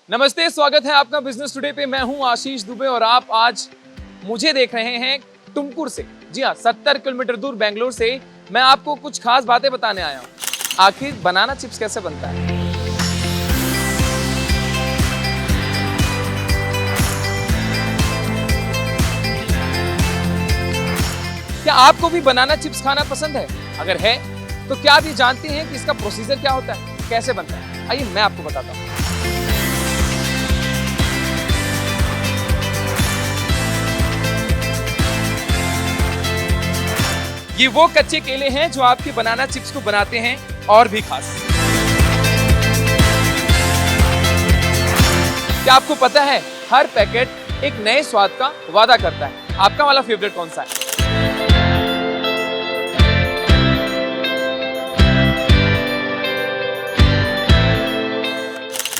नमस्ते, स्वागत है आपका बिजनेस टुडे पे। मैं हूं आशीष दुबे और आप आज मुझे देख रहे हैं टुमकुर से। जी हाँ, 70 किलोमीटर दूर बेंगलोर से मैं आपको कुछ खास बातें बताने आया हूं। आखिर बनाना चिप्स कैसे बनता है। क्या आपको भी बनाना चिप्स खाना पसंद है? अगर है तो क्या आप ये जानते हैं कि इसका प्रोसीजर क्या होता है, कैसे बनता है? आइए मैं आपको बताता हूँ। ये वो कच्चे केले हैं जो आपके बनाना चिप्स को बनाते हैं और भी खास। क्या आपको पता है, हर पैकेट एक नए स्वाद का वादा करता है। आपका वाला फेवरेट कौन सा है?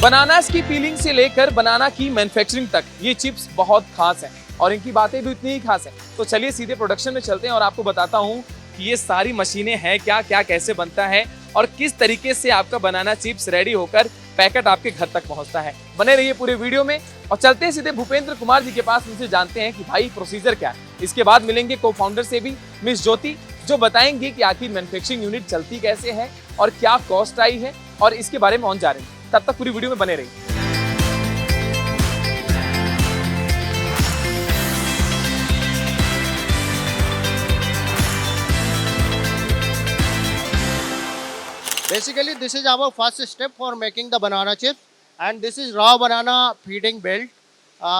बनानास की पीलिंग से लेकर बनाना की मैन्युफैक्चरिंग तक ये चिप्स बहुत खास हैं और इनकी बातें भी उतनी ही खास हैं। तो चलिए सीधे प्रोडक्शन में चलते हैं और आपको बताता हूँ कि ये सारी मशीनें हैं क्या, क्या कैसे बनता है और किस तरीके से आपका बनाना चिप्स रेडी होकर पैकेट आपके घर तक पहुंचता है। बने रहिए पूरे वीडियो में और चलते हैं सीधे भूपेंद्र कुमार जी के पास, उनसे जानते हैं कि भाई प्रोसीजर क्या है। इसके बाद मिलेंगे को फाउंडर से भी, मिस ज्योति, जो बताएंगी कि आखिर मैन्युफैक्चरिंग यूनिट चलती कैसे है और क्या कॉस्ट आई है और इसके बारे में और जा रहे हैं। तब तक पूरी वीडियो में बने रहिए। Basically, this is our first step for making the banana chips, and this is raw banana feeding belt,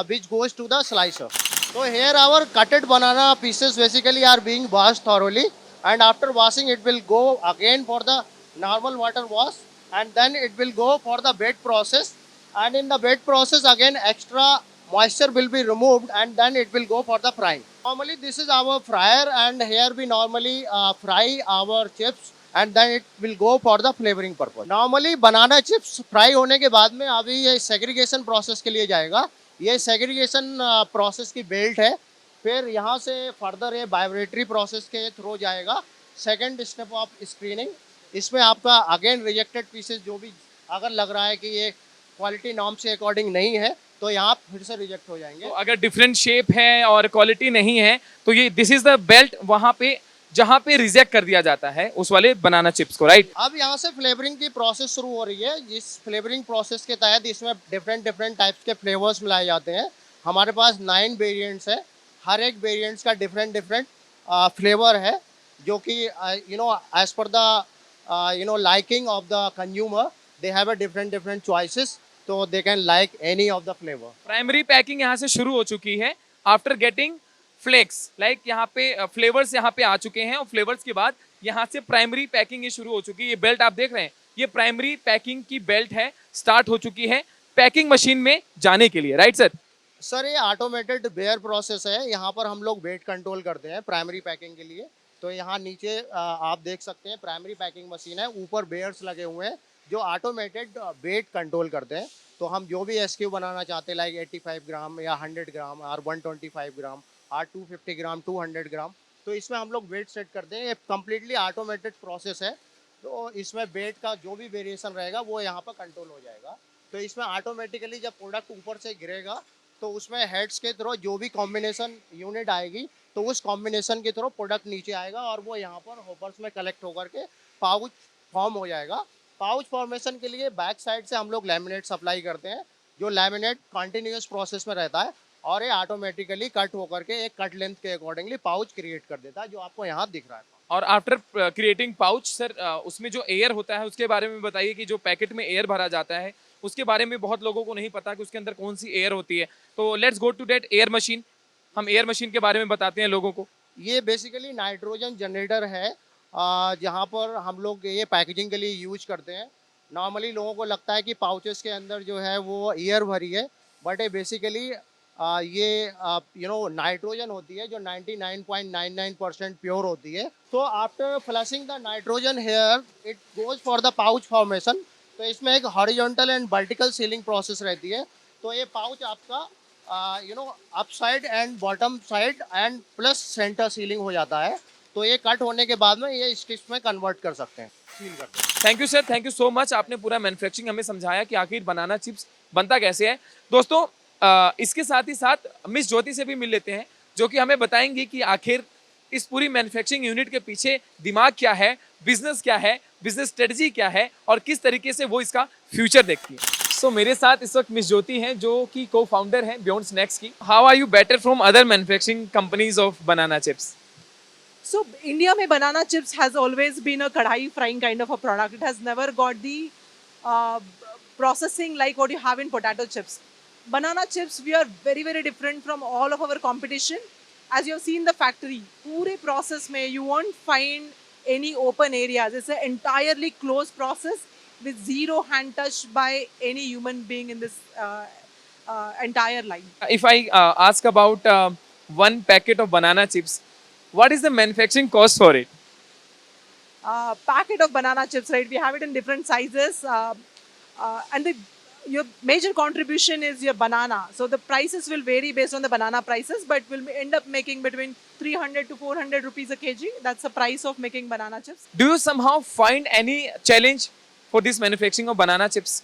which goes to the slicer. So here our cutted banana pieces basically are being washed thoroughly, and after washing it will go again for the normal water wash, and then it will go for the bed process, and in the bed process again extra moisture will be removed, and then it will go for the frying. Normally this is our fryer, and here we normally fry our chips and then it will go for the flavoring purpose. Normally banana chips fry होने के बाद में अभी ये segregation process के लिए जाएगा। ये segregation process की belt है। फिर यहाँ से further ये vibratory process के थ्रू जाएगा। Second step of screening, इसमें आपका again rejected pieces जो भी अगर लग रहा है कि ये क्वालिटी नॉर्म से अकॉर्डिंग नहीं है तो यहाँ फिर से रिजेक्ट हो जाएंगे। तो अगर डिफरेंट शेप है और क्वालिटी नहीं है तो ये दिस इज द बेल्ट, वहां पे जहां पे रिजेक्ट कर दिया जाता है उस वाले बनाना चिप्स को, राइट? अब यहाँ से फ्लेवरिंग की प्रोसेस शुरू हो रही है। जिस फ्लेवरिंग प्रोसेस के तहत इसमें डिफरेंट टाइप्स के फ्लेवर्स मिलाए जाते हैं। हमारे पास 9 वेरिएंट्स है। हर एक वेरिएंट्स का डिफरेंट फ्लेवर है जो कि as per the liking of the consumer they have a different choices, तो they can like any of the flavour. Primary packing यहाँ से शुरू हो चुकी है। आफ्टर गेटिंग फ्लेक्स लाइक यहाँ पे फ्लेवर्स यहाँ पे आ चुके हैं और फ्लेवर्स के बाद यहाँ से प्राइमरी पैकिंग ये शुरू हो चुकी है। ये बेल्ट आप देख रहे हैं, ये प्राइमरी पैकिंग की बेल्ट है, स्टार्ट हो चुकी है पैकिंग मशीन में जाने के लिए, राइट सर? सर ये ऑटोमेटेड बेयर प्रोसेस है। यहाँ पर हम लोग वेट कंट्रोल करते हैं प्राइमरी पैकिंग के लिए। तो यहाँ नीचे आप देख सकते हैं प्राइमरी पैकिंग मशीन है, ऊपर बेयर्स लगे हुए हैं जो ऑटोमेटेड वेट कंट्रोल करते हैं। तो हम जो भी एसक्यू बनाना चाहते हैं लाइक 85 ग्राम या 100 ग्राम और 125 ग्राम और 250 ग्राम 200 ग्राम, तो इसमें हम लोग वेट सेट करते हैं। ये कम्प्लीटली ऑटोमेटेड प्रोसेस है। तो इसमें वेट का जो भी वेरिएशन रहेगा वो यहाँ पर कंट्रोल हो जाएगा। तो इसमें ऑटोमेटिकली जब प्रोडक्ट ऊपर से गिरेगा तो उसमें हेड्स के थ्रू जो भी कॉम्बिनेशन यूनिट आएगी तो उस कॉम्बिनेशन के थ्रू प्रोडक्ट नीचे आएगा और वो यहाँ पर होपर्स में कलेक्ट होकर के पाउच फॉर्म हो जाएगा। पाउच फॉर्मेशन के लिए बैक साइड से हम लोग लैमिनेट सप्लाई करते हैं, जो लैमिनेट कंटिन्यूस प्रोसेस में रहता है और ये ऑटोमेटिकली कट होकर के एक कट लेंथ के अकॉर्डिंगली पाउच क्रिएट कर देता है, जो आपको यहाँ दिख रहा है। और आफ्टर क्रिएटिंग पाउच सर, उसमें जो एयर होता है उसके बारे में बताइए कि जो पैकेट में एयर भरा जाता है उसके बारे में बहुत लोगों को नहीं पता कि उसके अंदर कौन सी एयर होती है। तो let's go to that air machine. हम एयर मशीन के बारे में बताते हैं लोगों को। ये बेसिकली नाइट्रोजन जनरेटर है जहाँ पर हम लोग ये पैकेजिंग के लिए यूज करते हैं। नॉर्मली लोगों को लगता है कि पाउचेस के अंदर जो है वो एयर भरी है, बट ये बेसिकली ये नाइट्रोजन होती है जो 99.99% प्योर होती है। तो after flushing the nitrogen here it goes for the pouch formation. तो इसमें एक horizontal and vertical sealing process रहती है। तो ये पाउच आपका up side and bottom side and plus centre sealing हो जाता है। तो ये कट होने के बाद में ये स्टिच में कन्वर्ट कर सकते हैं, सील करते हैं। Thank you sir, thank you so much. आपने पूरा मैन्युफैक्चरिंग हमें समझाया कि आखिर बनाना चिप्स बनता कैसे है। दोस्तों इसके साथ ही साथ मिस ज्योति से भी मिल लेते हैं, जो कि हमें बताएंगी कि आखिर इस पूरी मैन्युफैक्चरिंग यूनिट के पीछे दिमाग क्या है, बिजनेस क्या है, बिजनेस स्ट्रेटजी क्या है और किस तरीके से वो इसका फ्यूचर देखती है। सो मेरे साथ इस वक्त मिस ज्योति हैं, जो कि को फाउंडर हैं बियॉन्ड स्नैक्स की। How are you better from other manufacturing companies of banana chips? So India mein banana chips has always been a kadai frying kind of a product. It has never got the uh, processing like what you have in potato chips. Banana chips, we are very very different from all of our competition. As you have seen the factory, पूरे process में you won't find any open areas. It's an entirely closed process with zero hand touch by any human being in this entire line. If I ask about one packet of banana chips, what is the manufacturing cost for it? Packet of banana chips, right? We have it in different sizes, and your major contribution is your banana. So the prices will vary based on the banana prices, but will end up making between 300 to 400 rupees a kg. That's the price of making banana chips. Do you somehow find any challenge for this manufacturing of banana chips?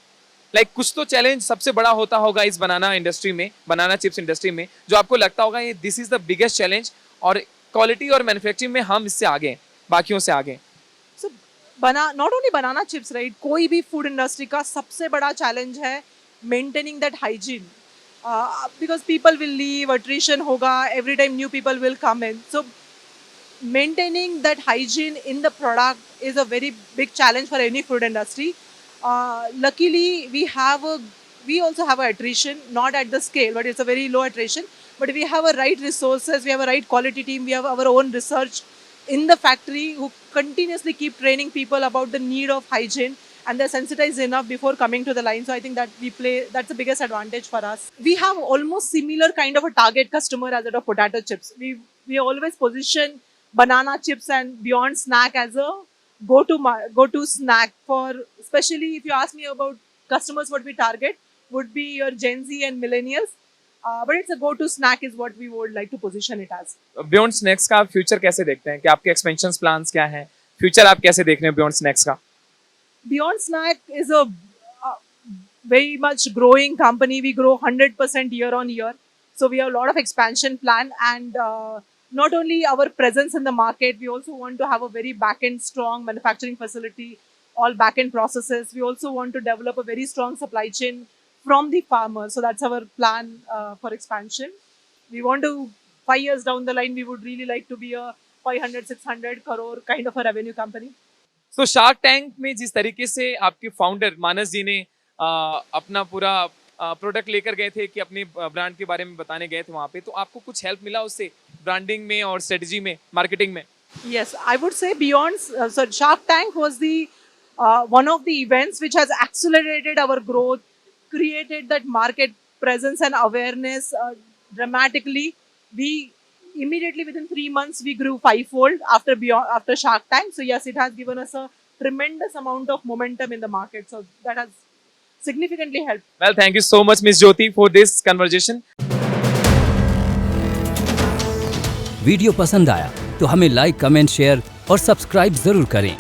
Like कुछ तो challenge सबसे बड़ा होता होगा इस बनाना industry में, banana chips industry में, जो आपको लगता होगा ये this is the biggest challenge और क्वालिटी और मैन्युफैक्चरिंग में हम इससे आगे हैं, बाकियों से आगे हैं। So not only banana chips, right? कोई भी food industry का सबसे बड़ा challenge है maintaining that hygiene. Because people will leave, attrition होगा, every time new people will come in. So maintaining that hygiene in the product is a very big challenge for any food industry. Luckily, we also have a attrition, not at the scale, but it's a very low attrition. But we have a right resources, we have a right quality team, we have our own research in the factory who continuously keep training people about the need of hygiene, and they're sensitized enough before coming to the line. So I think that that's the biggest advantage for us. We have almost similar kind of a target customer as that of potato chips. We always position banana chips and Beyond Snack as a go-to snack for, especially if you ask me about customers, what we target would be your Gen Z and millennials. But it's a go-to snack is what we would like to position it as. Beyond snacks का आप future कैसे देखते हैं कि आपके expansion plans क्या हैं, future आप कैसे देख रहे हैं बियॉन्ड स्नैक्स का? Beyond Snack is a very much growing company. We grow 100% year on year. So we have a lot of expansion plan, and not only our presence in the market, we also want to have a very back-end strong manufacturing facility, all back-end processes. We also want to develop a very strong supply chain from the farmer. So that's our plan for expansion. We want to, 5 years down the line, we would really like to be a 500-600 crore kind of a revenue company. तो shark tank में जिस तरीके से आपके founder मानस जी ने अपना पूरा product लेकर गए थे कि अपने ब्रांड के बारे में बताने गए थे वहाँ पे, तो आपको कुछ हेल्प मिला उससे ब्रांडिंग में और स्ट्रेटजी में, मार्केटिंग में? Yes, I would say Shark Tank was the one of the events which has accelerated our growth, created that market presence and awareness dramatically. We immediately within 3 months we grew 5-fold after Shark Tank. So yes, it has given us a tremendous amount of momentum in the market. So that has significantly helped. Well, thank you so much, Miss Jyoti, for this conversation. Video पसंद आया तो हमें like, comment, share और subscribe जरूर करें।